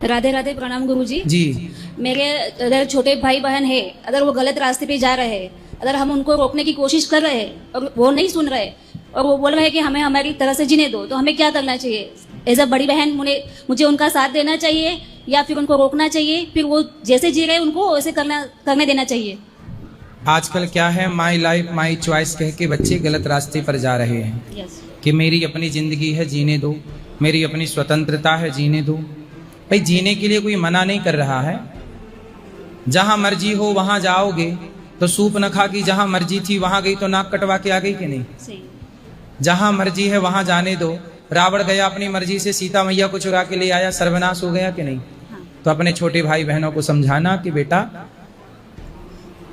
राधे राधे, प्रणाम गुरुजी जी। मेरे अगर छोटे भाई बहन है, अगर वो गलत रास्ते पे जा रहे हैं, अगर हम उनको रोकने की कोशिश कर रहे हैं और वो नहीं सुन रहे और वो बोल रहे हैं कि हमें हमारी तरह से जीने दो, तो हमें क्या करना चाहिए? एज अ बड़ी बहन मुझे उनका साथ देना चाहिए या फिर उनको रोकना चाहिए, फिर वो जैसे जी रहे हैं उनको वैसे करने देना चाहिए? आजकल क्या है, माई लाइफ माई चॉइस कह के बच्चे गलत रास्ते पर जा रहे हैं। यस। कि मेरी अपनी जिंदगी है, जीने दो, मेरी अपनी स्वतंत्रता है, जीने दो। भाई जीने के लिए कोई मना नहीं कर रहा है। जहां मर्जी हो वहां जाओगे तो सूप न खा की जहां मर्जी थी वहां गई तो नाक कटवा के आ गई कि नहीं? सही। जहां मर्जी है वहां जाने दो। रावण गया अपनी मर्जी से, सीता मैया को चुरा के ले आया, सर्वनाश हो गया कि नहीं? हाँ। तो अपने छोटे भाई बहनों को समझाना कि बेटा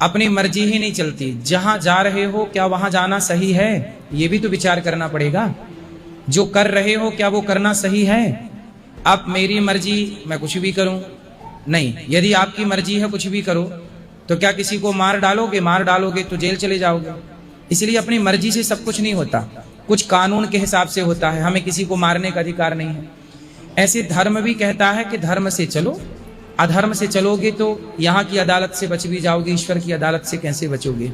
अपनी मर्जी ही नहीं चलती, जहां जा रहे हो क्या वहां जाना सही है? ये भी तो विचार करना पड़ेगा। जो कर रहे हो क्या वो करना सही है? अब मेरी मर्जी मैं कुछ भी करूं नहीं, यदि आपकी मर्जी है कुछ भी करो तो क्या किसी को मार डालोगे? मार डालोगे तो जेल चले जाओगे। इसलिए अपनी मर्जी से सब कुछ नहीं होता, कुछ कानून के हिसाब से होता है। हमें किसी को मारने का अधिकार नहीं है। ऐसे धर्म भी कहता है कि धर्म से चलो, अधर्म से चलोगे तो यहाँ की अदालत से बच भी जाओगे, ईश्वर की अदालत से कैसे बचोगे?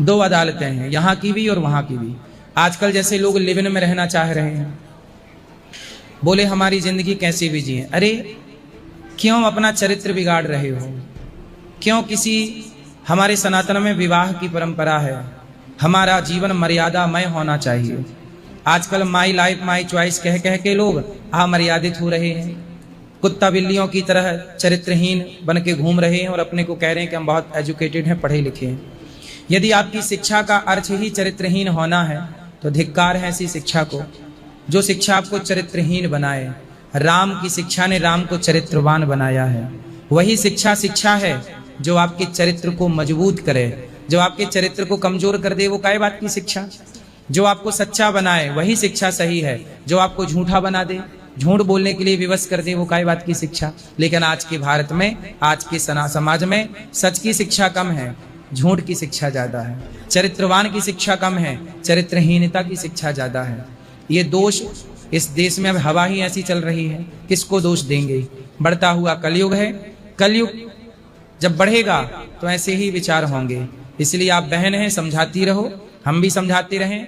दो अदालतें हैं, यहाँ की भी और वहाँ की भी। आजकल जैसे लोग लिव इन में रहना चाह रहे हैं, बोले हमारी जिंदगी कैसे भी जिए। अरे क्यों अपना चरित्र बिगाड़ रहे हो? क्यों? किसी हमारे सनातन में विवाह की परंपरा है, हमारा जीवन मर्यादामय होना चाहिए। आजकल माई लाइफ माई चॉइस कह कह के लोग अमर्यादित हो रहे हैं, कुत्ता बिल्लियों की तरह चरित्रहीन बन के घूम रहे हैं और अपने को कह रहे हैं कि हम बहुत एजुकेटेड हैं, पढ़े लिखे हैं। यदि आपकी शिक्षा का अर्थ ही चरित्रहीन होना है तो धिक्कार है ऐसी शिक्षा को, जो शिक्षा आपको चरित्रहीन बनाए। राम की शिक्षा ने राम को चरित्रवान बनाया है। वही शिक्षा है जो आपके चरित्र को मजबूत करे। जो आपके चरित्र को कमजोर कर दे वो काय बात की शिक्षा? जो आपको सच्चा बनाए वही शिक्षा सही है। जो आपको झूठा बना दे, झूठ बोलने के लिए विवश कर दे, वो काय बात की शिक्षा? लेकिन आज के भारत में, आज के समाज में सच की शिक्षा कम है, झूठ की शिक्षा ज्यादा है। चरित्रवान की शिक्षा कम है, चरित्रहीनता की शिक्षा ज्यादा है। ये दोष इस देश में अब हवा ही ऐसी चल रही है, किसको दोष देंगे? बढ़ता हुआ कलयुग है। कलयुग जब बढ़ेगा तो ऐसे ही विचार होंगे। इसलिए आप बहन हैं, समझाती रहो, हम भी समझाते रहें।